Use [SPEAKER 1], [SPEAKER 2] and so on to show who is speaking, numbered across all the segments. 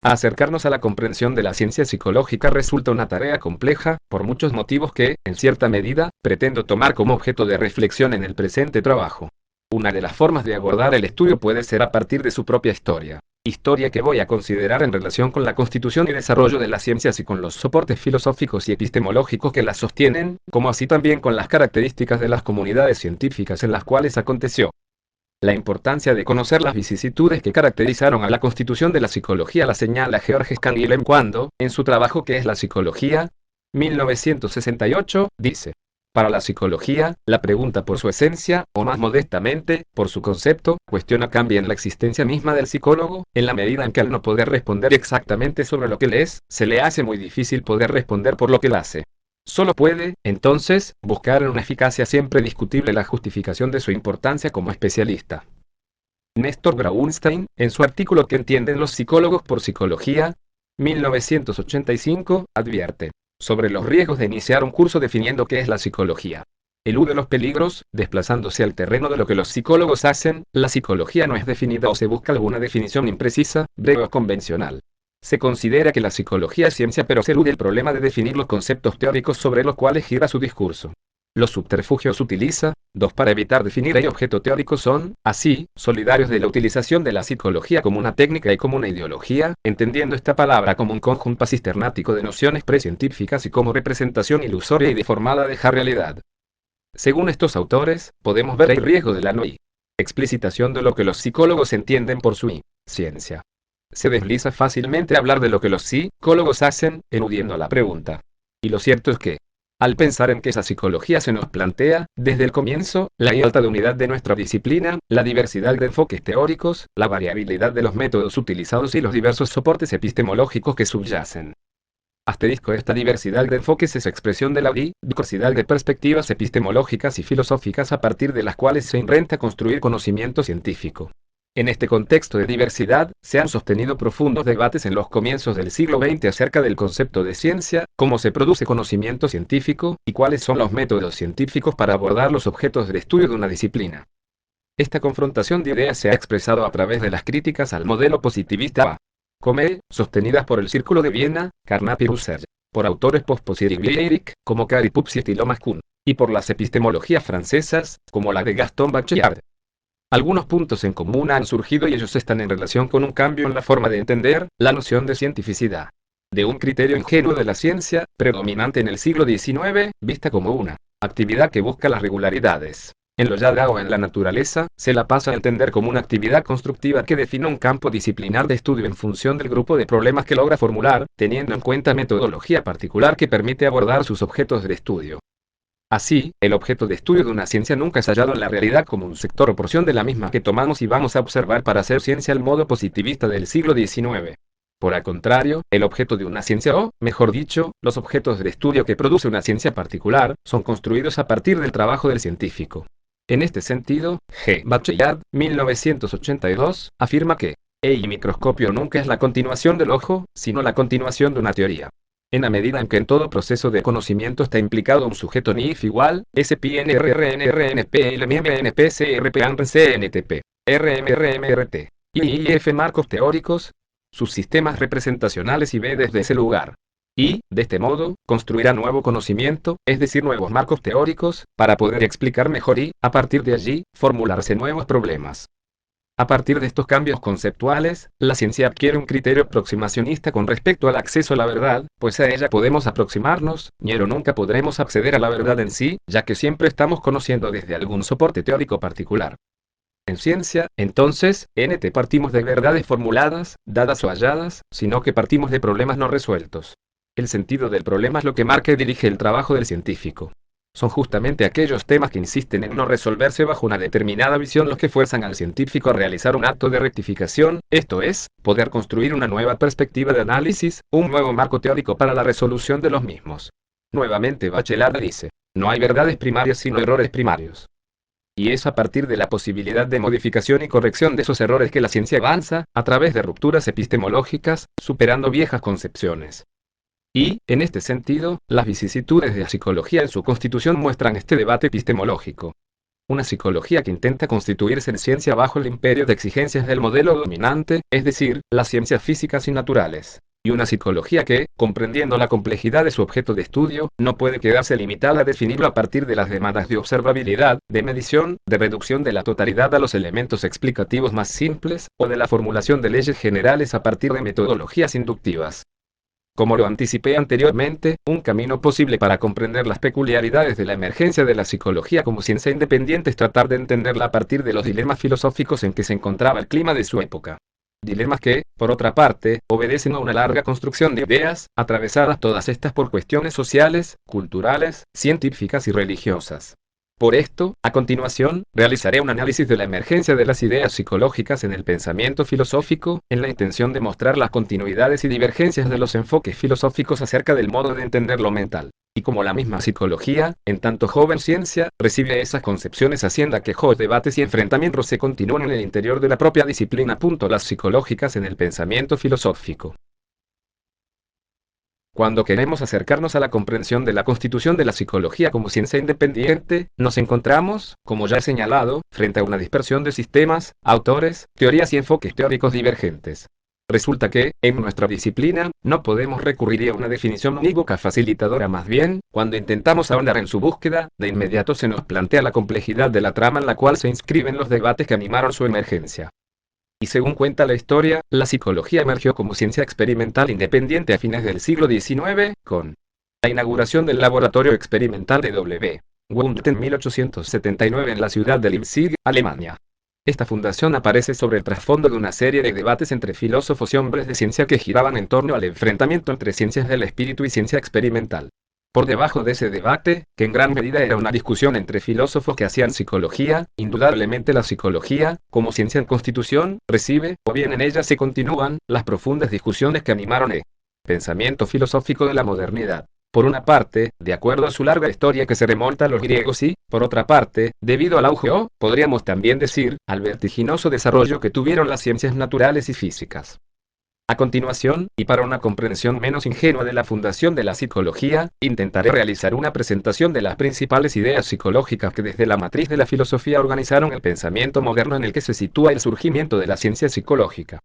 [SPEAKER 1] Acercarnos a la comprensión de la ciencia psicológica resulta una tarea compleja, por muchos motivos que, en cierta medida, pretendo tomar como objeto de reflexión en el presente trabajo. Una de las formas de abordar el estudio puede ser a partir de su propia historia. Historia que voy a considerar en relación con la constitución y desarrollo de las ciencias y con los soportes filosóficos y epistemológicos que las sostienen, como así también con las características de las comunidades científicas en las cuales aconteció. La importancia de conocer las vicisitudes que caracterizaron a la constitución de la psicología la señala Georges Canguilhem cuando, en su trabajo ¿Qué es la psicología? 1968, dice: para la psicología, la pregunta por su esencia, o más modestamente, por su concepto, cuestiona cambia en la existencia misma del psicólogo, en la medida en que al no poder responder exactamente sobre lo que él es, se le hace muy difícil poder responder por lo que él hace. Solo puede, entonces, buscar en una eficacia siempre discutible la justificación de su importancia como especialista. Néstor Grauenstein, en su artículo ¿Qué entienden los psicólogos por psicología? 1985, advierte sobre los riesgos de iniciar un curso definiendo qué es la psicología. Elude los peligros, desplazándose al terreno de lo que los psicólogos hacen. La psicología no es definida o se busca alguna definición imprecisa, breve o convencional. Se considera que la psicología es ciencia, pero se elude el problema de definir los conceptos teóricos sobre los cuales gira su discurso. Los subterfugios utiliza, para evitar definir el objeto teórico son, así, solidarios de la utilización de la psicología como una técnica y como una ideología, entendiendo esta palabra como un conjunto cisternático de nociones precientíficas y como representación ilusoria y deformada de la realidad. Según estos autores, podemos ver el riesgo de la no explicitación de lo que los psicólogos entienden por su ciencia. Se desliza fácilmente hablar de lo que los psicólogos hacen, eludiendo la pregunta. Y lo cierto es que, al pensar en que esa psicología se nos plantea, desde el comienzo, la falta de unidad de nuestra disciplina, la diversidad de enfoques teóricos, la variabilidad de los métodos utilizados y los diversos soportes epistemológicos que subyacen. Esta diversidad de enfoques es expresión de la diversidad de perspectivas epistemológicas y filosóficas a partir de las cuales se intenta construir conocimiento científico. En este contexto de diversidad, se han sostenido profundos debates en los comienzos del siglo XX acerca del concepto de ciencia, cómo se produce conocimiento científico, y cuáles son los métodos científicos para abordar los objetos de estudio de una disciplina. Esta confrontación de ideas se ha expresado a través de las críticas al modelo positivista sostenidas por el Círculo de Viena, Carnap y Husserl, por autores post-positivistas como Cary Pupsit y Thomas Kuhn, y por las epistemologías francesas, como la de Gaston Bachelard. Algunos puntos en común han surgido y ellos están en relación con un cambio en la forma de entender la noción de cientificidad. De un criterio ingenuo de la ciencia, predominante en el siglo XIX, vista como una actividad que busca las regularidades en lo ya dado en la naturaleza, se la pasa a entender como una actividad constructiva que define un campo disciplinar de estudio en función del grupo de problemas que logra formular, teniendo en cuenta metodología particular que permite abordar sus objetos de estudio. Así, el objeto de estudio de una ciencia nunca es hallado en la realidad como un sector o porción de la misma que tomamos y vamos a observar para hacer ciencia al modo positivista del siglo XIX. Por el contrario, el objeto de una ciencia o, mejor dicho, los objetos de estudio que produce una ciencia particular, son construidos a partir del trabajo del científico. En este sentido, G. Bachelard, 1982, afirma que el microscopio nunca es la continuación del ojo, sino la continuación de una teoría. En la medida en que en todo proceso de conocimiento está implicado un sujeto NIF igual, SPNRRNRNPLMMNPCRPANCNTP, RMRMRT, IF marcos teóricos, sus sistemas representacionales y ve desde ese lugar. Y, de este modo, construirá nuevo conocimiento, es decir, nuevos marcos teóricos, para poder explicar mejor y, a partir de allí, formularse nuevos problemas. A partir de estos cambios conceptuales, la ciencia adquiere un criterio aproximacionista con respecto al acceso a la verdad, pues a ella podemos aproximarnos, pero nunca podremos acceder a la verdad en sí, ya que siempre estamos conociendo desde algún soporte teórico particular. En ciencia, entonces, NT partimos de verdades formuladas, dadas o halladas, sino que partimos de problemas no resueltos. El sentido del problema es lo que marca y dirige el trabajo del científico. Son justamente aquellos temas que insisten en no resolverse bajo una determinada visión los que fuerzan al científico a realizar un acto de rectificación, esto es, poder construir una nueva perspectiva de análisis, un nuevo marco teórico para la resolución de los mismos. Nuevamente Bachelard dice, no hay verdades primarias sino errores primarios. Y es a partir de la posibilidad de modificación y corrección de esos errores que la ciencia avanza, a través de rupturas epistemológicas, superando viejas concepciones. Y, en este sentido, las vicisitudes de la psicología en su constitución muestran este debate epistemológico. Una psicología que intenta constituirse en ciencia bajo el imperio de exigencias del modelo dominante, es decir, las ciencias físicas y naturales. Y una psicología que, comprendiendo la complejidad de su objeto de estudio, no puede quedarse limitada a definirlo a partir de las demandas de observabilidad, de medición, de reducción de la totalidad a los elementos explicativos más simples, o de la formulación de leyes generales a partir de metodologías inductivas. Como lo anticipé anteriormente, un camino posible para comprender las peculiaridades de la emergencia de la psicología como ciencia independiente es tratar de entenderla a partir de los dilemas filosóficos en que se encontraba el clima de su época. Dilemas que, por otra parte, obedecen a una larga construcción de ideas, atravesadas todas estas por cuestiones sociales, culturales, científicas y religiosas. Por esto, a continuación, realizaré un análisis de la emergencia de las ideas psicológicas en el pensamiento filosófico, en la intención de mostrar las continuidades y divergencias de los enfoques filosóficos acerca del modo de entender lo mental. Y como la misma psicología, en tanto joven ciencia, recibe esas concepciones hacienda que debates y enfrentamientos se continúan en el interior de la propia disciplina. Las psicológicas en el pensamiento filosófico. Cuando queremos acercarnos a la comprensión de la constitución de la psicología como ciencia independiente, nos encontramos, como ya he señalado, frente a una dispersión de sistemas, autores, teorías y enfoques teóricos divergentes. Resulta que, en nuestra disciplina, no podemos recurrir a una definición unívoca facilitadora, más bien, cuando intentamos ahondar en su búsqueda, de inmediato se nos plantea la complejidad de la trama en la cual se inscriben los debates que animaron su emergencia. Y según cuenta la historia, la psicología emergió como ciencia experimental independiente a fines del siglo XIX, con la inauguración del laboratorio experimental de W. Wundt en 1879 en la ciudad de Leipzig, Alemania. Esta fundación aparece sobre el trasfondo de una serie de debates entre filósofos y hombres de ciencia que giraban en torno al enfrentamiento entre ciencias del espíritu y ciencia experimental. Por debajo de ese debate, que en gran medida era una discusión entre filósofos que hacían psicología, indudablemente la psicología, como ciencia en constitución, recibe, o bien en ella se continúan, las profundas discusiones que animaron el pensamiento filosófico de la modernidad. Por una parte, de acuerdo a su larga historia que se remonta a los griegos y, por otra parte, debido al auge o, podríamos también decir, al vertiginoso desarrollo que tuvieron las ciencias naturales y físicas. A continuación, y para una comprensión menos ingenua de la fundación de la psicología, intentaré realizar una presentación de las principales ideas psicológicas que desde la matriz de la filosofía organizaron el pensamiento moderno en el que se sitúa el surgimiento de la ciencia psicológica.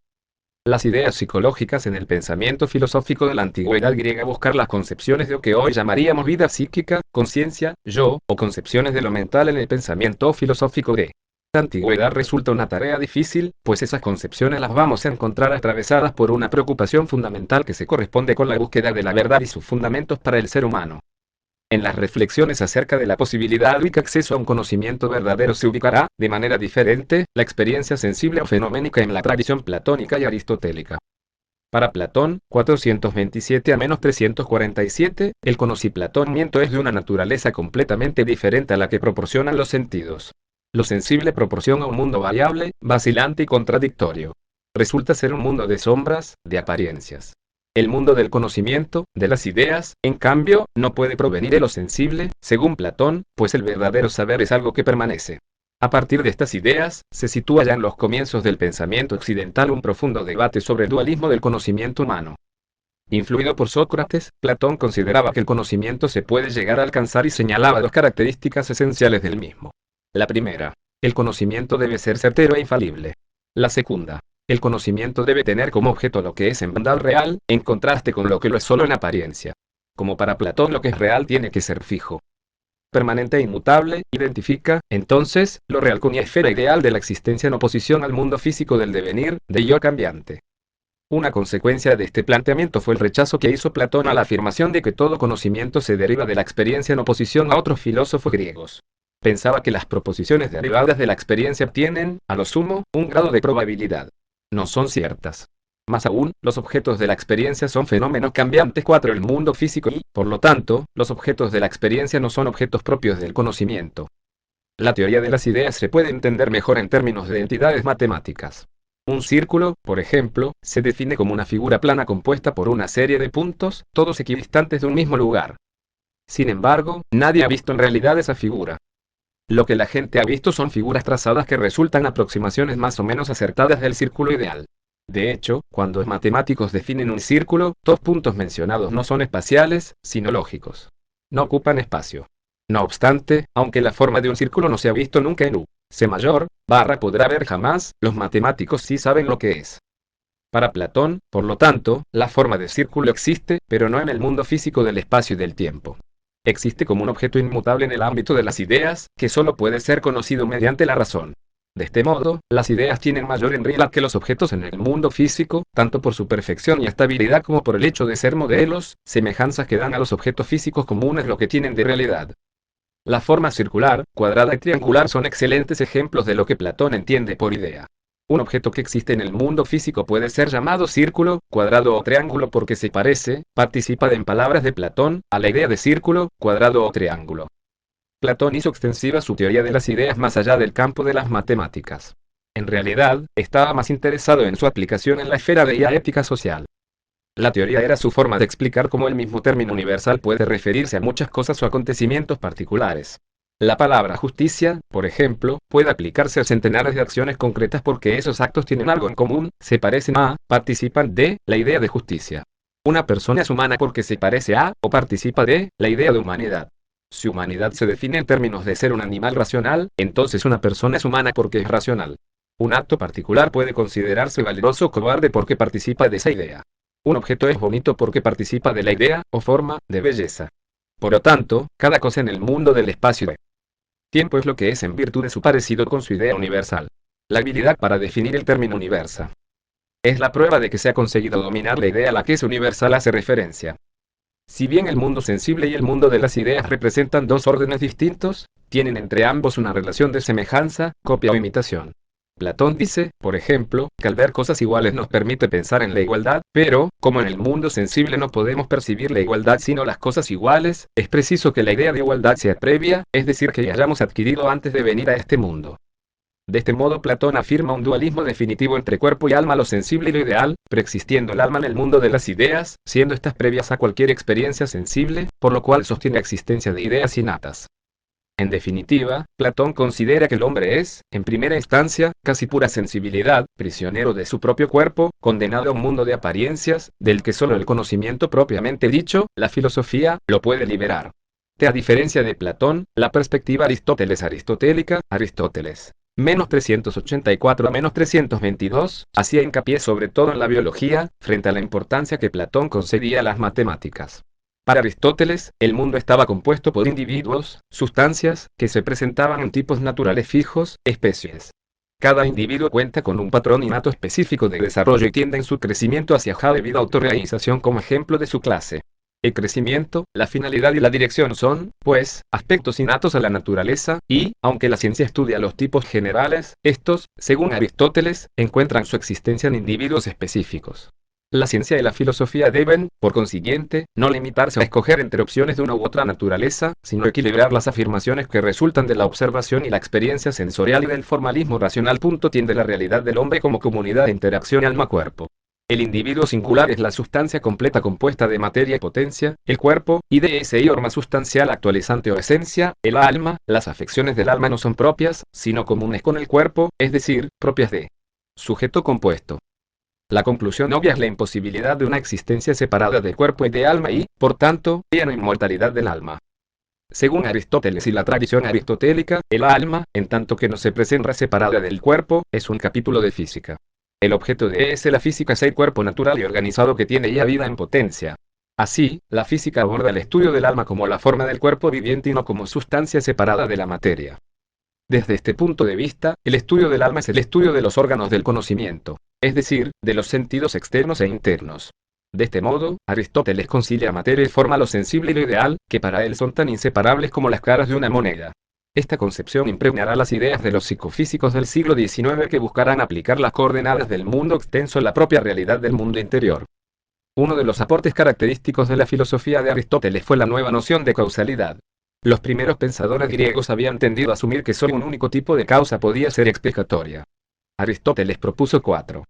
[SPEAKER 1] Las ideas psicológicas en el pensamiento filosófico de la antigüedad griega buscar las concepciones de lo que hoy llamaríamos vida psíquica, conciencia, yo, o concepciones de lo mental en el pensamiento filosófico de la antigüedad resulta una tarea difícil, pues esas concepciones las vamos a encontrar atravesadas por una preocupación fundamental que se corresponde con la búsqueda de la verdad y sus fundamentos para el ser humano. En las reflexiones acerca de la posibilidad de acceso a un conocimiento verdadero se ubicará, de manera diferente, la experiencia sensible o fenoménica en la tradición platónica y aristotélica. Para Platón, 427 a menos 347, el conocimiento es de una naturaleza completamente diferente a la que proporcionan los sentidos. Lo sensible proporciona un mundo variable, vacilante y contradictorio. Resulta ser un mundo de sombras, de apariencias. El mundo del conocimiento, de las ideas, en cambio, no puede provenir de lo sensible, según Platón, pues el verdadero saber es algo que permanece. A partir de estas ideas, se sitúa ya en los comienzos del pensamiento occidental un profundo debate sobre el dualismo del conocimiento humano. Influido por Sócrates, Platón consideraba que el conocimiento se puede llegar a alcanzar y señalaba dos características esenciales del mismo. La primera, el conocimiento debe ser certero e infalible. La segunda, el conocimiento debe tener como objeto lo que es en verdad real, en contraste con lo que lo es solo en apariencia. Como para Platón lo que es real tiene que ser fijo, permanente e inmutable, identifica, entonces, lo real con la esfera ideal de la existencia en oposición al mundo físico del devenir, de yo cambiante. Una consecuencia de este planteamiento fue el rechazo que hizo Platón a la afirmación de que todo conocimiento se deriva de la experiencia en oposición a otros filósofos griegos. Pensaba que las proposiciones derivadas de la experiencia tienen, a lo sumo, un grado de probabilidad. No son ciertas. Más aún, los objetos de la experiencia son fenómenos cambiantes. 4. El mundo físico y, por lo tanto, los objetos de la experiencia no son objetos propios del conocimiento. La teoría de las ideas se puede entender mejor en términos de entidades matemáticas. Un círculo, por ejemplo, se define como una figura plana compuesta por una serie de puntos, todos equidistantes de un mismo lugar. Sin embargo, nadie ha visto en realidad esa figura. Lo que la gente ha visto son figuras trazadas que resultan aproximaciones más o menos acertadas del círculo ideal. De hecho, cuando los matemáticos definen un círculo, los puntos mencionados no son espaciales, sino lógicos. No ocupan espacio. No obstante, aunque la forma de un círculo no se ha visto nunca en U, C mayor, barra podrá ver jamás, los matemáticos sí saben lo que es. Para Platón, por lo tanto, la forma de círculo existe, pero no en el mundo físico del espacio y del tiempo. Existe como un objeto inmutable en el ámbito de las ideas, que solo puede ser conocido mediante la razón. De este modo, las ideas tienen mayor en realidad que los objetos en el mundo físico, tanto por su perfección y estabilidad como por el hecho de ser modelos, semejanzas que dan a los objetos físicos comunes lo que tienen de realidad. La forma circular, cuadrada y triangular son excelentes ejemplos de lo que Platón entiende por idea. Un objeto que existe en el mundo físico puede ser llamado círculo, cuadrado o triángulo porque se parece, participa en palabras de Platón, a la idea de círculo, cuadrado o triángulo. Platón hizo extensiva su teoría de las ideas más allá del campo de las matemáticas. En realidad, estaba más interesado en su aplicación en la esfera de la ética social. La teoría era su forma de explicar cómo el mismo término universal puede referirse a muchas cosas o acontecimientos particulares. La palabra justicia, por ejemplo, puede aplicarse a centenares de acciones concretas porque esos actos tienen algo en común, se parecen a, participan de, la idea de justicia. Una persona es humana porque se parece a, o participa de, la idea de humanidad. Si humanidad se define en términos de ser un animal racional, entonces una persona es humana porque es racional. Un acto particular puede considerarse valeroso o cobarde porque participa de esa idea. Un objeto es bonito porque participa de la idea, o forma, de belleza. Por lo tanto, cada cosa en el mundo del espacio y tiempo es lo que es en virtud de su parecido con su idea universal. La habilidad para definir el término universal es la prueba de que se ha conseguido dominar la idea a la que es universal hace referencia. Si bien el mundo sensible y el mundo de las ideas representan dos órdenes distintos, tienen entre ambos una relación de semejanza, copia o imitación. Platón dice, por ejemplo, que al ver cosas iguales nos permite pensar en la igualdad, pero, como en el mundo sensible no podemos percibir la igualdad sino las cosas iguales, es preciso que la idea de igualdad sea previa, es decir que hayamos adquirido antes de venir a este mundo. De este modo Platón afirma un dualismo definitivo entre cuerpo y alma, lo sensible y lo ideal, preexistiendo el alma en el mundo de las ideas, siendo estas previas a cualquier experiencia sensible, por lo cual sostiene la existencia de ideas innatas. En definitiva, Platón considera que el hombre es, en primera instancia, casi pura sensibilidad, prisionero de su propio cuerpo, condenado a un mundo de apariencias, del que solo el conocimiento propiamente dicho, la filosofía, lo puede liberar. A diferencia de Platón, la perspectiva aristotélica, Aristóteles, menos 384 a menos 322, hacía hincapié sobre todo en la biología, frente a la importancia que Platón concedía a las matemáticas. Para Aristóteles, el mundo estaba compuesto por individuos, sustancias, que se presentaban en tipos naturales fijos, especies. Cada individuo cuenta con un patrón innato específico de desarrollo y tiende en su crecimiento hacia la debida autorrealización como ejemplo de su clase. El crecimiento, la finalidad y la dirección son, pues, aspectos innatos a la naturaleza, y, aunque la ciencia estudia los tipos generales, estos, según Aristóteles, encuentran su existencia en individuos específicos. La ciencia y la filosofía deben, por consiguiente, no limitarse a escoger entre opciones de una u otra naturaleza, sino equilibrar las afirmaciones que resultan de la observación y la experiencia sensorial y del formalismo racional. Tiende la realidad del hombre como comunidad de interacción alma-cuerpo. El individuo singular es la sustancia completa compuesta de materia y potencia, el cuerpo, idea y forma sustancial actualizante o esencia, el alma. Las afecciones del alma no son propias, sino comunes con el cuerpo, es decir, propias de sujeto compuesto. La conclusión obvia es la imposibilidad de una existencia separada de cuerpo y de alma y, por tanto, la no inmortalidad del alma. Según Aristóteles y la tradición aristotélica, el alma, en tanto que no se presenta separada del cuerpo, es un capítulo de física. El objeto de la física es el cuerpo natural y organizado que tiene ya vida en potencia. Así, la física aborda el estudio del alma como la forma del cuerpo viviente y no como sustancia separada de la materia. Desde este punto de vista, el estudio del alma es el estudio de los órganos del conocimiento, es decir, de los sentidos externos e internos. De este modo, Aristóteles concilia materia y forma, lo sensible y lo ideal, que para él son tan inseparables como las caras de una moneda. Esta concepción impregnará las ideas de los psicofísicos del siglo XIX que buscarán aplicar las coordenadas del mundo extenso a la propia realidad del mundo interior. Uno de los aportes característicos de la filosofía de Aristóteles fue la nueva noción de causalidad. Los primeros pensadores griegos habían tendido a asumir que solo un único tipo de causa podía ser explicatoria. Aristóteles propuso 4.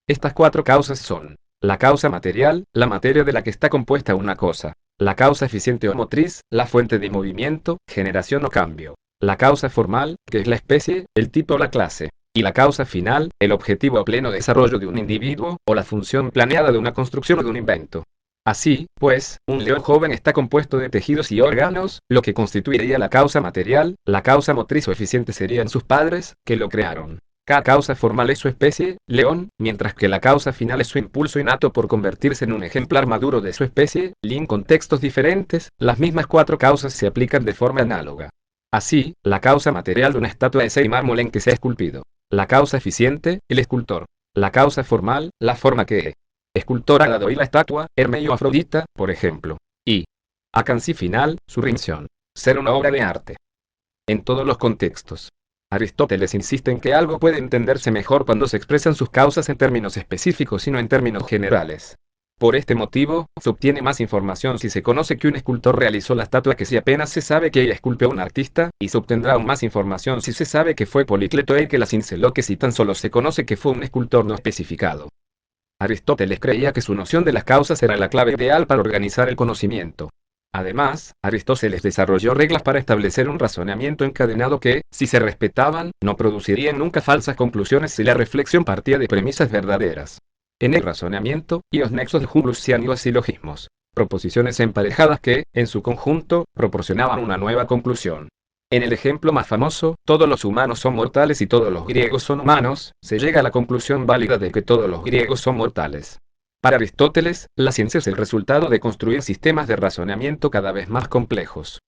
[SPEAKER 1] Estas 4 causas son: la causa material, la materia de la que está compuesta una cosa; la causa eficiente o motriz, la fuente de movimiento, generación o cambio; la causa formal, que es la especie, el tipo o la clase; y la causa final, el objetivo o pleno desarrollo de un individuo, o la función planeada de una construcción o de un invento. Así, pues, un león joven está compuesto de tejidos y órganos, lo que constituiría la causa material. La causa motriz o eficiente serían sus padres, que lo crearon. Cada causa formal es su especie, león, mientras que la causa final es su impulso innato por convertirse en un ejemplar maduro de su especie, en contextos diferentes, las mismas cuatro causas se aplican de forma análoga. Así, la causa material de una estatua es el mármol en que se ha esculpido. La causa eficiente, el escultor. La causa formal, la forma que escultor ha dado y la estatua, Hermeio Afrodita, por ejemplo. Y acansi final, su rimción. Ser una obra de arte. En todos los contextos. Aristóteles insiste en que algo puede entenderse mejor cuando se expresan sus causas en términos específicos y no en términos generales. Por este motivo, se obtiene más información si se conoce que un escultor realizó la estatua que si apenas se sabe que ella esculpió a un artista, y se obtendrá aún más información si se sabe que fue Policleto el que la cinceló que si tan solo se conoce que fue un escultor no especificado. Aristóteles creía que su noción de las causas era la clave ideal para organizar el conocimiento. Además, Aristóteles desarrolló reglas para establecer un razonamiento encadenado que, si se respetaban, no producirían nunca falsas conclusiones si la reflexión partía de premisas verdaderas. En el razonamiento, y los nexos de Humboldt y los silogismos, proposiciones emparejadas que, en su conjunto, proporcionaban una nueva conclusión. En el ejemplo más famoso, todos los humanos son mortales y todos los griegos son humanos, se llega a la conclusión válida de que todos los griegos son mortales. Para Aristóteles, la ciencia es el resultado de construir sistemas de razonamiento cada vez más complejos.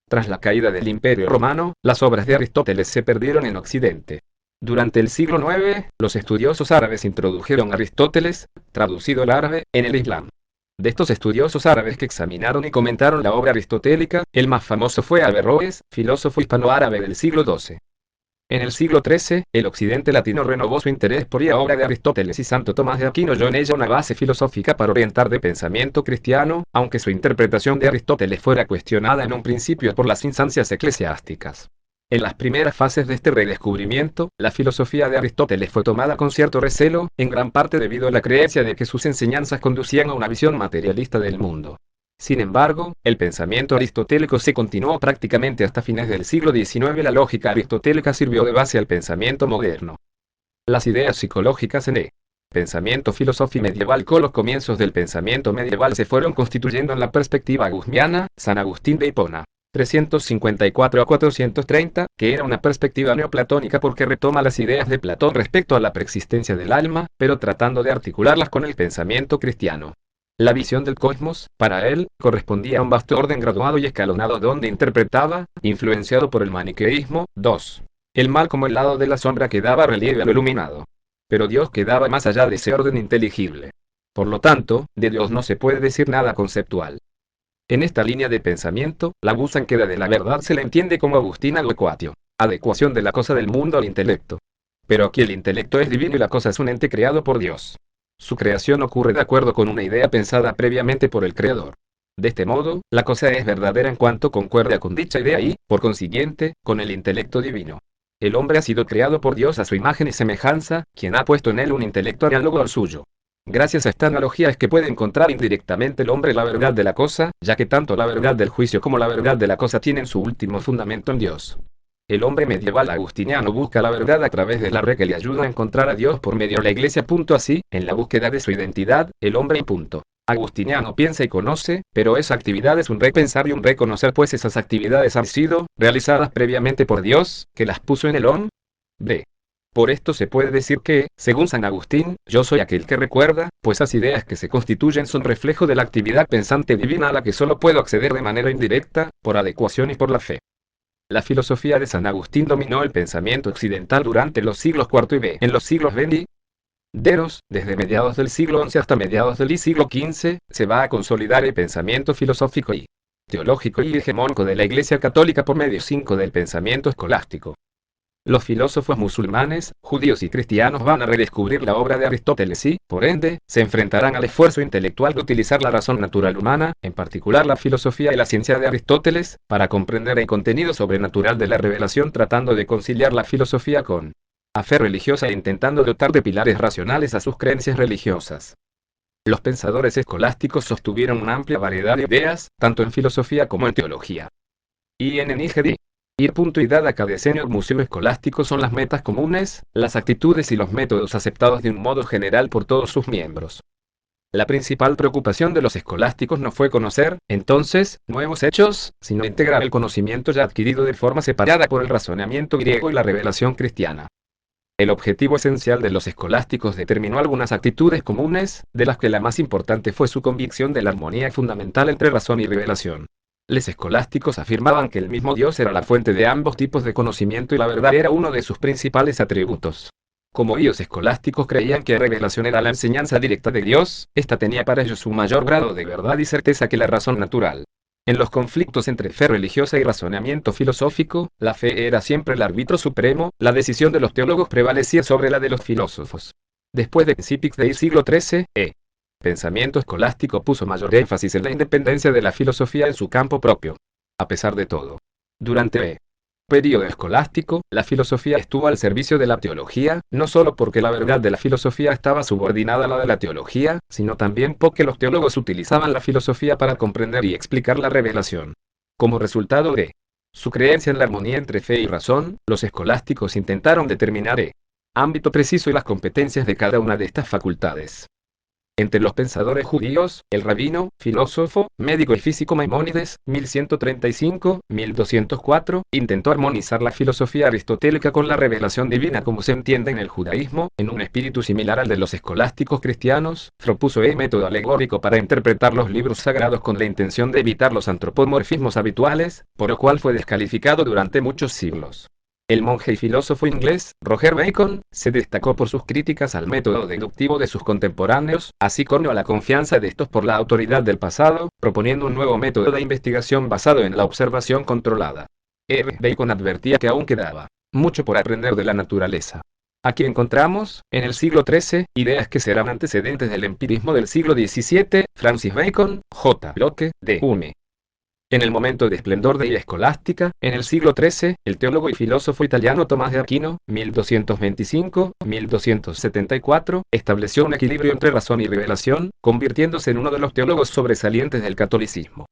[SPEAKER 1] Tras la caída del Imperio Romano, las obras de Aristóteles se perdieron en Occidente. Durante el siglo IX, los estudiosos árabes introdujeron a Aristóteles, traducido al árabe, en el Islam. De estos estudiosos árabes que examinaron y comentaron la obra aristotélica, el más famoso fue Averroes, filósofo hispanoárabe del siglo XII. En el siglo XIII, el occidente latino renovó su interés por la obra de Aristóteles y Santo Tomás de Aquino halló en ella una base filosófica para orientar de pensamiento cristiano, aunque su interpretación de Aristóteles fuera cuestionada en un principio por las instancias eclesiásticas. En las primeras fases de este redescubrimiento, la filosofía de Aristóteles fue tomada con cierto recelo, en gran parte debido a la creencia de que sus enseñanzas conducían a una visión materialista del mundo. Sin embargo, el pensamiento aristotélico se continuó prácticamente hasta fines del siglo XIX. La lógica aristotélica sirvió de base al pensamiento moderno. Las ideas psicológicas en el pensamiento filosófico medieval con los comienzos del pensamiento medieval se fueron constituyendo en la perspectiva agustiniana, San Agustín de Hipona, 354 a 430, que era una perspectiva neoplatónica porque retoma las ideas de Platón respecto a la preexistencia del alma, pero tratando de articularlas con el pensamiento cristiano. La visión del cosmos, para él, correspondía a un vasto orden graduado y escalonado donde interpretaba, influenciado por el maniqueísmo, 2. El mal como el lado de la sombra que daba relieve a lo iluminado. Pero Dios quedaba más allá de ese orden inteligible. Por lo tanto, de Dios no se puede decir nada conceptual. En esta línea de pensamiento, la búsqueda de la verdad se la entiende como Agustín adecuatio, adecuación de la cosa del mundo al intelecto. Pero aquí el intelecto es divino y la cosa es un ente creado por Dios. Su creación ocurre de acuerdo con una idea pensada previamente por el Creador. De este modo, la cosa es verdadera en cuanto concuerda con dicha idea y, por consiguiente, con el intelecto divino. El hombre ha sido creado por Dios a su imagen y semejanza, quien ha puesto en él un intelecto análogo al suyo. Gracias a esta analogía es que puede encontrar indirectamente el hombre la verdad de la cosa, ya que tanto la verdad del juicio como la verdad de la cosa tienen su último fundamento en Dios. El hombre medieval agustiniano busca la verdad a través de la re que le ayuda a encontrar a Dios por medio de la iglesia. Así, en la búsqueda de su identidad, el hombre agustiniano piensa y conoce, pero esa actividad es un repensar y un reconocer, pues esas actividades han sido realizadas previamente por Dios, que las puso en el hombre. Por esto se puede decir que, según San Agustín, yo soy aquel que recuerda, pues las ideas que se constituyen son reflejo de la actividad pensante divina a la que solo puedo acceder de manera indirecta, por adecuación y por la fe. La filosofía de San Agustín dominó el pensamiento occidental durante los siglos IV y V. En los siglos venideros, desde mediados del siglo XI hasta mediados del siglo XV, se va a consolidar el pensamiento filosófico y teológico y hegemónico de la Iglesia Católica por medio del pensamiento escolástico. Los filósofos musulmanes, judíos y cristianos van a redescubrir la obra de Aristóteles y, por ende, se enfrentarán al esfuerzo intelectual de utilizar la razón natural humana, en particular la filosofía y la ciencia de Aristóteles, para comprender el contenido sobrenatural de la revelación, tratando de conciliar la filosofía con la fe religiosa e intentando dotar de pilares racionales a sus creencias religiosas. Los pensadores escolásticos sostuvieron una amplia variedad de ideas, tanto en filosofía como en teología. Y en Enigedi. Y dada cada decenio museo escolástico son las metas comunes, las actitudes y los métodos aceptados de un modo general por todos sus miembros. La principal preocupación de los escolásticos no fue conocer, entonces, nuevos hechos, sino integrar el conocimiento ya adquirido de forma separada por el razonamiento griego y la revelación cristiana. El objetivo esencial de los escolásticos determinó algunas actitudes comunes, de las que la más importante fue su convicción de la armonía fundamental entre razón y revelación. Los escolásticos afirmaban que el mismo Dios era la fuente de ambos tipos de conocimiento y la verdad era uno de sus principales atributos. Como ellos escolásticos creían que la revelación era la enseñanza directa de Dios, esta tenía para ellos un mayor grado de verdad y certeza que la razón natural. En los conflictos entre fe religiosa y razonamiento filosófico, la fe era siempre el árbitro supremo, la decisión de los teólogos prevalecía sobre la de los filósofos. Después de principios del siglo XIII, pensamiento escolástico puso mayor énfasis en la independencia de la filosofía en su campo propio. A pesar de todo, durante período escolástico, la filosofía estuvo al servicio de la teología, no solo porque la verdad de la filosofía estaba subordinada a la de la teología, sino también porque los teólogos utilizaban la filosofía para comprender y explicar la revelación. Como resultado de su creencia en la armonía entre fe y razón, los escolásticos intentaron determinar el ámbito preciso y las competencias de cada una de estas facultades. Entre los pensadores judíos, el rabino, filósofo, médico y físico Maimónides, 1135-1204, intentó armonizar la filosofía aristotélica con la revelación divina como se entiende en el judaísmo, en un espíritu similar al de los escolásticos cristianos, propuso el método alegórico para interpretar los libros sagrados con la intención de evitar los antropomorfismos habituales, por lo cual fue descalificado durante muchos siglos. El monje y filósofo inglés, Roger Bacon, se destacó por sus críticas al método deductivo de sus contemporáneos, así como a la confianza de estos por la autoridad del pasado, proponiendo un nuevo método de investigación basado en la observación controlada. Bacon advertía que aún quedaba mucho por aprender de la naturaleza. Aquí encontramos, en el siglo XIII, ideas que serán antecedentes del empirismo del siglo XVII, Francis Bacon, J. Locke, de Hume. En el momento de esplendor de la escolástica, en el siglo XIII, el teólogo y filósofo italiano Tomás de Aquino, 1225-1274, estableció un equilibrio entre razón y revelación, convirtiéndose en uno de los teólogos sobresalientes del catolicismo.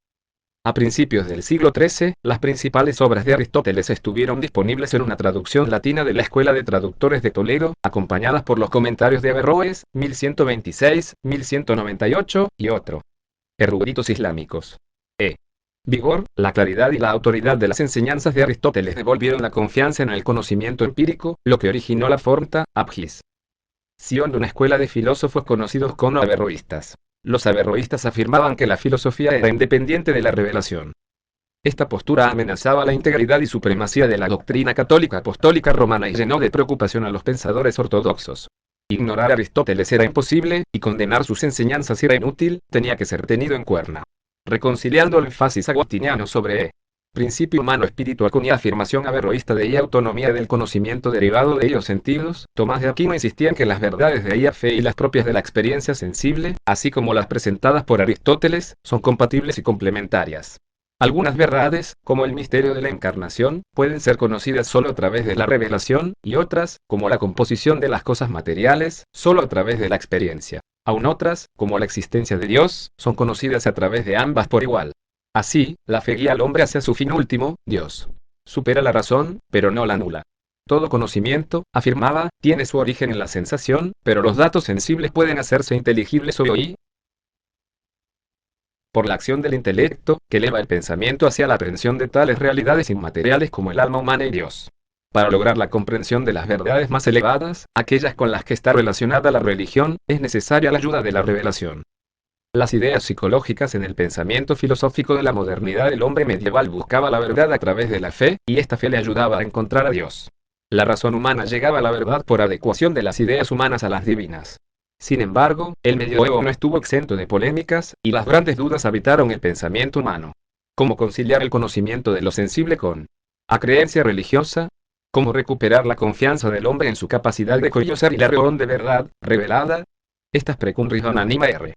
[SPEAKER 1] A principios del siglo XIII, las principales obras de Aristóteles estuvieron disponibles en una traducción latina de la Escuela de Traductores de Toledo, acompañadas por los comentarios de Averroes, 1126-1198, y otros eruditos islámicos. Vigor, la claridad y la autoridad de las enseñanzas de Aristóteles devolvieron la confianza en el conocimiento empírico, lo que originó la Forta Abgis de una escuela de filósofos conocidos como averroístas. Los averroístas afirmaban que la filosofía era independiente de la revelación. Esta postura amenazaba la integridad y supremacía de la doctrina católica apostólica romana y llenó de preocupación a los pensadores ortodoxos. Ignorar a Aristóteles era imposible, y condenar sus enseñanzas era inútil, tenía que ser tenido en cuerna. Reconciliando el énfasis agustiniano sobre principio humano espiritual con la afirmación averroísta de la autonomía del conocimiento derivado de ellos sentidos, Tomás de Aquino insistía en que las verdades de la fe y las propias de la experiencia sensible, así como las presentadas por Aristóteles, son compatibles y complementarias. Algunas verdades, como el misterio de la encarnación, pueden ser conocidas solo a través de la revelación, y otras, como la composición de las cosas materiales, solo a través de la experiencia. Aún otras, como la existencia de Dios, son conocidas a través de ambas por igual. Así, la fe guía al hombre hacia su fin último, Dios. Supera la razón, pero no la anula. Todo conocimiento, afirmaba, tiene su origen en la sensación, pero los datos sensibles pueden hacerse inteligibles hoy por la acción del intelecto, que eleva el pensamiento hacia la aprehensión de tales realidades inmateriales como el alma humana y Dios. Para lograr la comprensión de las verdades más elevadas, aquellas con las que está relacionada la religión, es necesaria la ayuda de la revelación. Las ideas psicológicas en el pensamiento filosófico de la modernidad del hombre medieval buscaba la verdad a través de la fe, y esta fe le ayudaba a encontrar a Dios. La razón humana llegaba a la verdad por adecuación de las ideas humanas a las divinas. Sin embargo, el medioevo no estuvo exento de polémicas, y las grandes dudas habitaron el pensamiento humano. ¿Cómo conciliar el conocimiento de lo sensible con la creencia religiosa? ¿Cómo recuperar la confianza del hombre en su capacidad de conocer y la razón de verdad revelada? Estas preguntas anima R.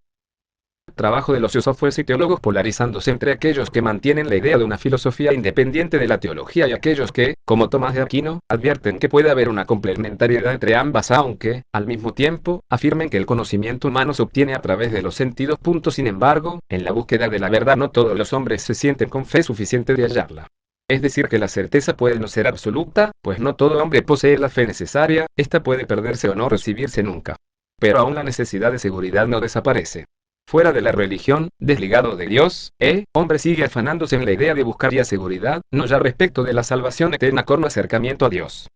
[SPEAKER 1] Trabajo de los filósofos y teólogos polarizándose entre aquellos que mantienen la idea de una filosofía independiente de la teología y aquellos que, como Tomás de Aquino, advierten que puede haber una complementariedad entre ambas aunque, al mismo tiempo, afirmen que el conocimiento humano se obtiene a través de los sentidos. Sin embargo, en la búsqueda de la verdad no todos los hombres se sienten con fe suficiente de hallarla. Es decir que la certeza puede no ser absoluta, pues no todo hombre posee la fe necesaria, esta puede perderse o no recibirse nunca. Pero aún la necesidad de seguridad no desaparece. Fuera de la religión, desligado de Dios, hombre sigue afanándose en la idea de buscar ya seguridad, no ya respecto de la salvación eterna con acercamiento a Dios,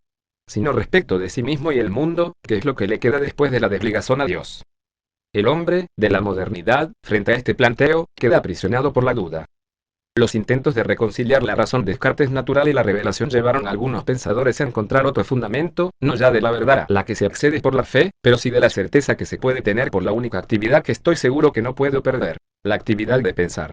[SPEAKER 1] sino respecto de sí mismo y el mundo, que es lo que le queda después de la desligación a Dios. El hombre, de la modernidad, frente a este planteo, queda aprisionado por la duda. Los intentos de reconciliar la razón Descartes natural y la revelación llevaron a algunos pensadores a encontrar otro fundamento, no ya de la verdad a la que se accede por la fe, pero sí de la certeza que se puede tener por la única actividad que estoy seguro que no puedo perder, la actividad de pensar.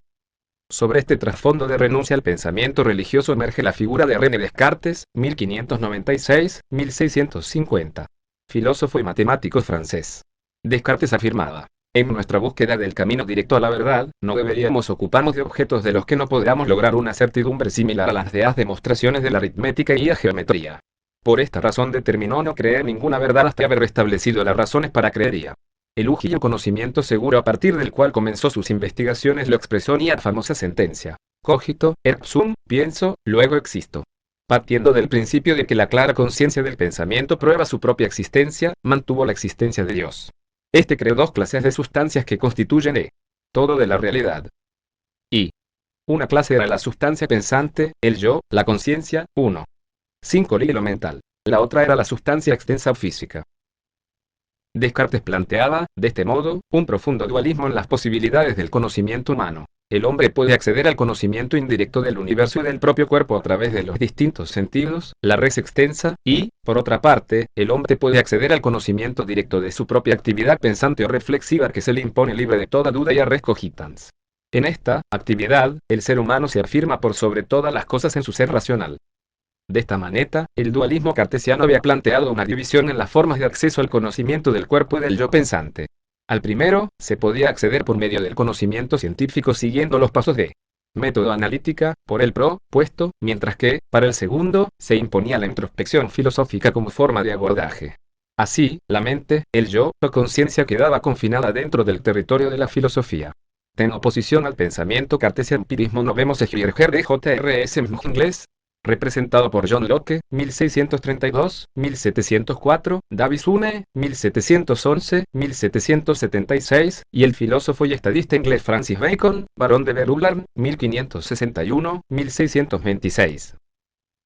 [SPEAKER 1] Sobre este trasfondo de renuncia al pensamiento religioso emerge la figura de René Descartes, 1596-1650. Filósofo y matemático francés. Descartes afirmaba: en nuestra búsqueda del camino directo a la verdad, no deberíamos ocuparnos de objetos de los que no podamos lograr una certidumbre similar a las de las demostraciones de la aritmética y la geometría. Por esta razón determinó no creer ninguna verdad hasta haber restablecido las razones para creería. El ujillo conocimiento seguro a partir del cual comenzó sus investigaciones lo expresó en la famosa sentencia: cogito, ergo sum, pienso, luego existo. Partiendo del principio de que la clara conciencia del pensamiento prueba su propia existencia, mantuvo la existencia de Dios. Este creó dos clases de sustancias que constituyen todo de la realidad. Y una clase era la sustancia pensante, el yo, la conciencia, 1. 5 lo mental. La otra era la sustancia extensa o física. Descartes planteaba, de este modo, un profundo dualismo en las posibilidades del conocimiento humano. El hombre puede acceder al conocimiento indirecto del universo y del propio cuerpo a través de los distintos sentidos, la res extensa, y, por otra parte, el hombre puede acceder al conocimiento directo de su propia actividad pensante o reflexiva que se le impone libre de toda duda y res cogitans. En esta actividad, el ser humano se afirma por sobre todas las cosas en su ser racional. De esta manera, el dualismo cartesiano había planteado una división en las formas de acceso al conocimiento del cuerpo y del yo pensante. Al primero, se podía acceder por medio del conocimiento científico siguiendo los pasos de método analítica, por el propuesto, mientras que, para el segundo, se imponía la introspección filosófica como forma de abordaje. Así, la mente, el yo, o conciencia quedaba confinada dentro del territorio de la filosofía. En oposición al pensamiento cartesiano empirismo no vemos ejercer de J.R.S. inglés, representado por John Locke, 1632-1704, Davis Hume, 1711-1776, y el filósofo y estadista inglés Francis Bacon, barón de Verulam, 1561-1626.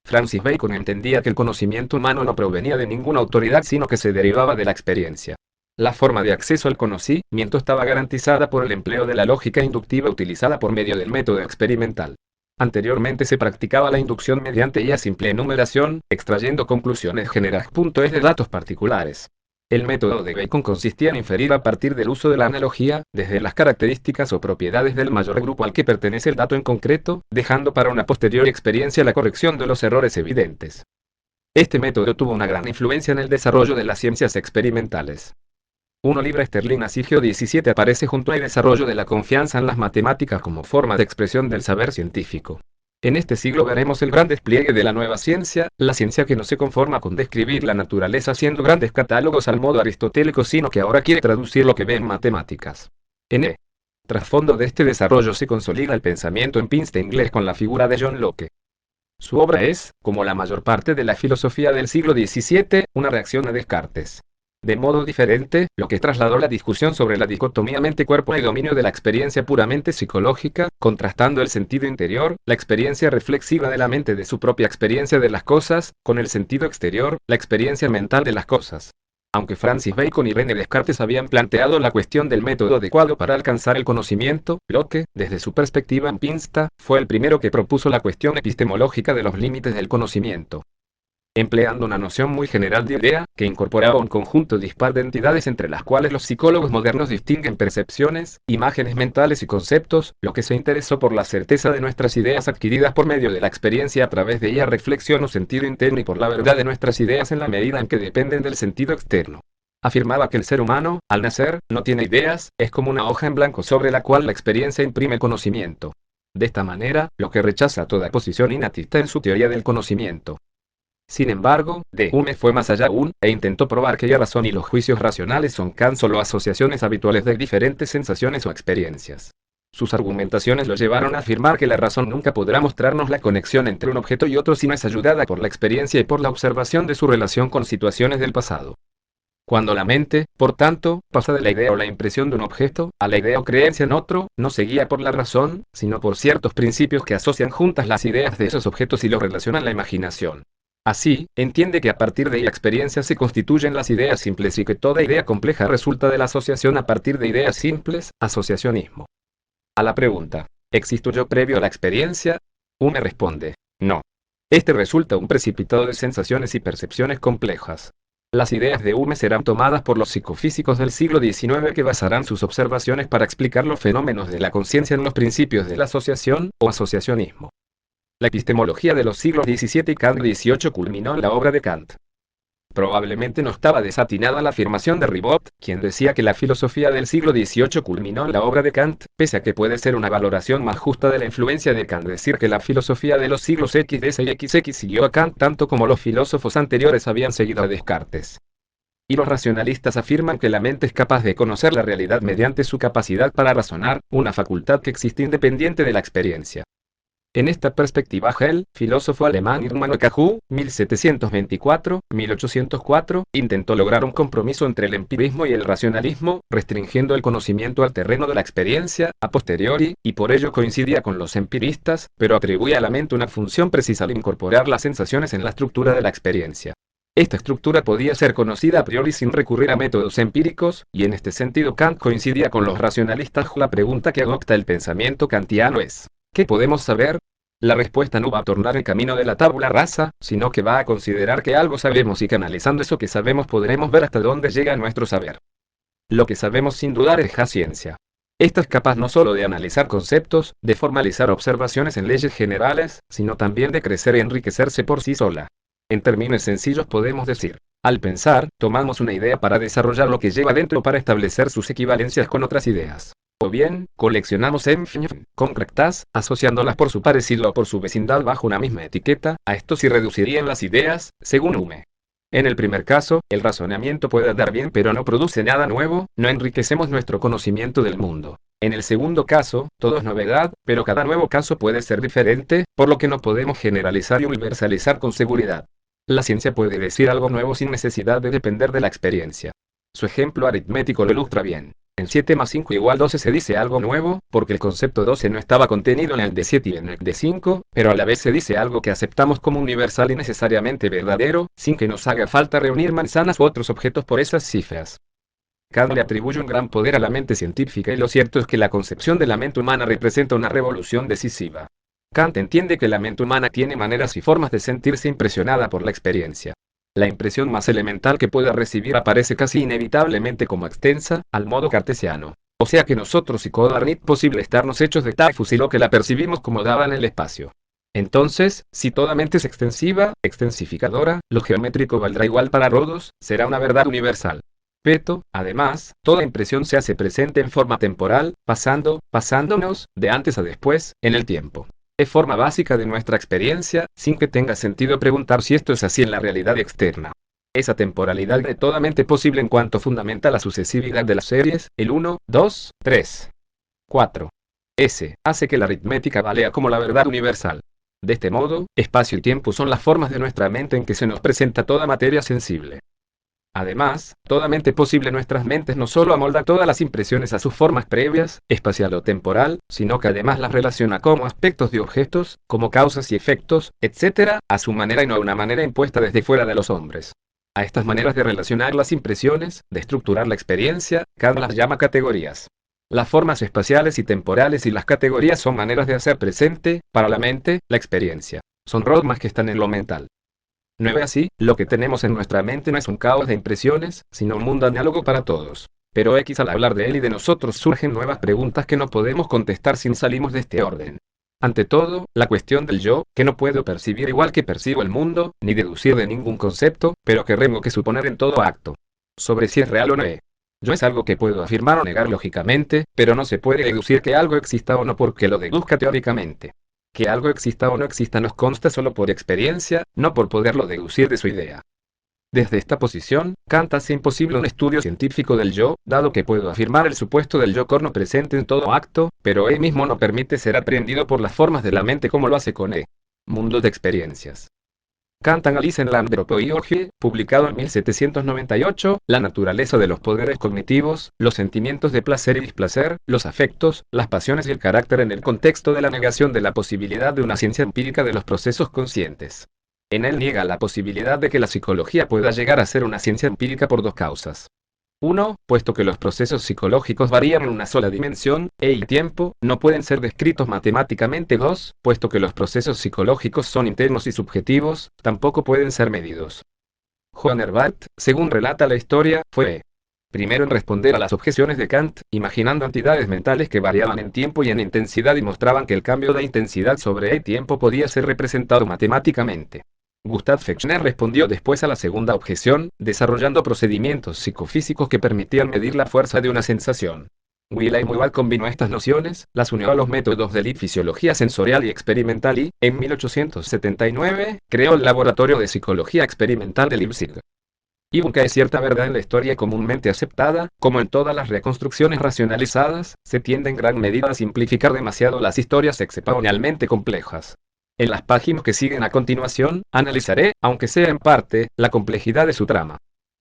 [SPEAKER 1] Francis Bacon entendía que el conocimiento humano no provenía de ninguna autoridad sino que se derivaba de la experiencia. La forma de acceso al conocimiento estaba garantizada por el empleo de la lógica inductiva utilizada por medio del método experimental. Anteriormente se practicaba la inducción mediante la simple enumeración, extrayendo conclusiones generales. Es de datos particulares. El método de Bacon consistía en inferir a partir del uso de la analogía, desde las características o propiedades del mayor grupo al que pertenece el dato en concreto, dejando para una posterior experiencia la corrección de los errores evidentes. Este método tuvo una gran influencia en el desarrollo de las ciencias experimentales. 1 libra esterlina siglo XVII aparece junto al desarrollo de la confianza en las matemáticas como forma de expresión del saber científico. En este siglo veremos el gran despliegue de la nueva ciencia, la ciencia que no se conforma con describir la naturaleza haciendo grandes catálogos al modo aristotélico sino que ahora quiere traducir lo que ve en matemáticas. En el trasfondo de este desarrollo se consolida el pensamiento empirista inglés con la figura de John Locke. Su obra es, como la mayor parte de la filosofía del siglo XVII, una reacción a Descartes. De modo diferente, Locke trasladó la discusión sobre la dicotomía mente-cuerpo y dominio de la experiencia puramente psicológica, contrastando el sentido interior, la experiencia reflexiva de la mente de su propia experiencia de las cosas, con el sentido exterior, la experiencia mental de las cosas. Aunque Francis Bacon y René Descartes habían planteado la cuestión del método adecuado para alcanzar el conocimiento, Locke, desde su perspectiva empirista, fue el primero que propuso la cuestión epistemológica de los límites del conocimiento. Empleando una noción muy general de idea, que incorporaba un conjunto dispar de entidades entre las cuales los psicólogos modernos distinguen percepciones, imágenes mentales y conceptos, Locke se interesó por la certeza de nuestras ideas adquiridas por medio de la experiencia a través de ella reflexión o sentido interno y por la verdad de nuestras ideas en la medida en que dependen del sentido externo. Afirmaba que el ser humano, al nacer, no tiene ideas, es como una hoja en blanco sobre la cual la experiencia imprime conocimiento. De esta manera, Locke rechaza toda posición innatista en su teoría del conocimiento. Sin embargo, de Hume fue más allá aún, e intentó probar que la razón y los juicios racionales son tan solo asociaciones habituales de diferentes sensaciones o experiencias. Sus argumentaciones lo llevaron a afirmar que la razón nunca podrá mostrarnos la conexión entre un objeto y otro si no es ayudada por la experiencia y por la observación de su relación con situaciones del pasado. Cuando la mente, por tanto, pasa de la idea o la impresión de un objeto, a la idea o creencia en otro, no se guía por la razón, sino por ciertos principios que asocian juntas las ideas de esos objetos y los relacionan la imaginación. Así, entiende que a partir de la experiencia se constituyen las ideas simples y que toda idea compleja resulta de la asociación a partir de ideas simples, asociacionismo. A la pregunta, ¿existe un yo previo a la experiencia? Hume responde, no. Este resulta un precipitado de sensaciones y percepciones complejas. Las ideas de Hume serán tomadas por los psicofísicos del siglo XIX que basarán sus observaciones para explicar los fenómenos de la conciencia en los principios de la asociación o asociacionismo. La epistemología de los siglos XVII y Kant XVIII culminó en la obra de Kant. Probablemente no estaba desatinada la afirmación de Ribot, quien decía que la filosofía del siglo XVIII culminó en la obra de Kant, pese a que puede ser una valoración más justa de la influencia de Kant decir que la filosofía de los siglos XD y XX siguió a Kant tanto como los filósofos anteriores habían seguido a Descartes. Y los racionalistas afirman que la mente es capaz de conocer la realidad mediante su capacidad para razonar, una facultad que existe independiente de la experiencia. En esta perspectiva el filósofo alemán Immanuel Kant, 1724-1804, intentó lograr un compromiso entre el empirismo y el racionalismo, restringiendo el conocimiento al terreno de la experiencia, a posteriori, y por ello coincidía con los empiristas, pero atribuía a la mente una función precisa al incorporar las sensaciones en la estructura de la experiencia. Esta estructura podía ser conocida a priori sin recurrir a métodos empíricos, y en este sentido Kant coincidía con los racionalistas. La pregunta que agota el pensamiento kantiano es: ¿qué podemos saber? La respuesta no va a tornar el camino de la tabula rasa, sino que va a considerar que algo sabemos y que analizando eso que sabemos podremos ver hasta dónde llega nuestro saber. Lo que sabemos sin dudar es la ciencia. Esta es capaz no solo de analizar conceptos, de formalizar observaciones en leyes generales, sino también de crecer y enriquecerse por sí sola. En términos sencillos podemos decir, al pensar, tomamos una idea para desarrollar lo que lleva dentro para establecer sus equivalencias con otras ideas. O bien, coleccionamos concretas, asociándolas por su parecido o por su vecindad bajo una misma etiqueta, a esto se reducirían las ideas, según Hume. En el primer caso, el razonamiento puede andar bien pero no produce nada nuevo, no enriquecemos nuestro conocimiento del mundo. En el segundo caso, todo es novedad, pero cada nuevo caso puede ser diferente, por lo que no podemos generalizar y universalizar con seguridad. La ciencia puede decir algo nuevo sin necesidad de depender de la experiencia. Su ejemplo aritmético lo ilustra bien. En 7 más 5 igual 12 se dice algo nuevo, porque el concepto 12 no estaba contenido en el de 7 y en el de 5, pero a la vez se dice algo que aceptamos como universal y necesariamente verdadero, sin que nos haga falta reunir manzanas u otros objetos por esas cifras. Kant le atribuye un gran poder a la mente científica y lo cierto es que la concepción de la mente humana representa una revolución decisiva. Kant entiende que la mente humana tiene maneras y formas de sentirse impresionada por la experiencia. La impresión más elemental que pueda recibir aparece casi inevitablemente como extensa, al modo cartesiano. O sea que nosotros y Codarnit posible estarnos hechos de Typhus y lo que la percibimos como dada en el espacio. Entonces, si toda mente es extensiva, extensificadora, lo geométrico valdrá igual para todos, será una verdad universal. Pero, además, toda impresión se hace presente en forma temporal, pasándonos, de antes a después, en el tiempo. Es forma básica de nuestra experiencia, sin que tenga sentido preguntar si esto es así en la realidad externa. Esa temporalidad de toda mente posible en cuanto fundamenta la sucesividad de las series, el 1, 2, 3, 4. S, hace que la aritmética valga como la verdad universal. De este modo, espacio y tiempo son las formas de nuestra mente en que se nos presenta toda materia sensible. Además, toda mente posible nuestras mentes no solo amolda todas las impresiones a sus formas previas, espacial o temporal, sino que además las relaciona como aspectos de objetos, como causas y efectos, etc., a su manera y no a una manera impuesta desde fuera de los hombres. A estas maneras de relacionar las impresiones, de estructurar la experiencia, Kant las llama categorías. Las formas espaciales y temporales y las categorías son maneras de hacer presente, para la mente, la experiencia. Son dogmas que están en lo mental. No es así, lo que tenemos en nuestra mente no es un caos de impresiones, sino un mundo análogo para todos. Pero al hablar de él y de nosotros surgen nuevas preguntas que no podemos contestar si salimos de este orden. Ante todo, la cuestión del yo, que no puedo percibir igual que percibo el mundo, ni deducir de ningún concepto, pero que tengo que suponer en todo acto. Sobre si es real o no es. Yo es algo que puedo afirmar o negar lógicamente, pero no se puede deducir que algo exista o no porque lo deduzca teóricamente. Que algo exista o no exista nos consta solo por experiencia, no por poderlo deducir de su idea. Desde esta posición, Kant hace imposible un estudio científico del yo, dado que puedo afirmar el supuesto del yo corno presente en todo acto, pero él mismo no permite ser aprehendido por las formas de la mente como lo hace con mundo de experiencias. Kant analiza en la Anthropologie, publicado en 1798, la naturaleza de los poderes cognitivos, los sentimientos de placer y displacer, los afectos, las pasiones y el carácter en el contexto de la negación de la posibilidad de una ciencia empírica de los procesos conscientes. En él niega la posibilidad de que la psicología pueda llegar a ser una ciencia empírica por dos causas. 1. Puesto que los procesos psicológicos varían en una sola dimensión, y tiempo, no pueden ser descritos matemáticamente. 2. Puesto que los procesos psicológicos son internos y subjetivos, tampoco pueden ser medidos. Johann Herbart, según relata la historia, fue primero en responder a las objeciones de Kant, imaginando entidades mentales que variaban en tiempo y en intensidad y mostraban que el cambio de intensidad sobre el tiempo podía ser representado matemáticamente. Gustav Fechner respondió después a la segunda objeción, desarrollando procedimientos psicofísicos que permitían medir la fuerza de una sensación. Wilhelm Weyl combinó estas nociones, las unió a los métodos de la fisiología sensorial y experimental y, en 1879, creó el Laboratorio de Psicología Experimental de Leipzig. Y aunque hay cierta verdad en la historia comúnmente aceptada, como en todas las reconstrucciones racionalizadas, se tiende en gran medida a simplificar demasiado las historias excepcionalmente complejas. En las páginas que siguen a continuación, analizaré, aunque sea en parte, la complejidad de su trama.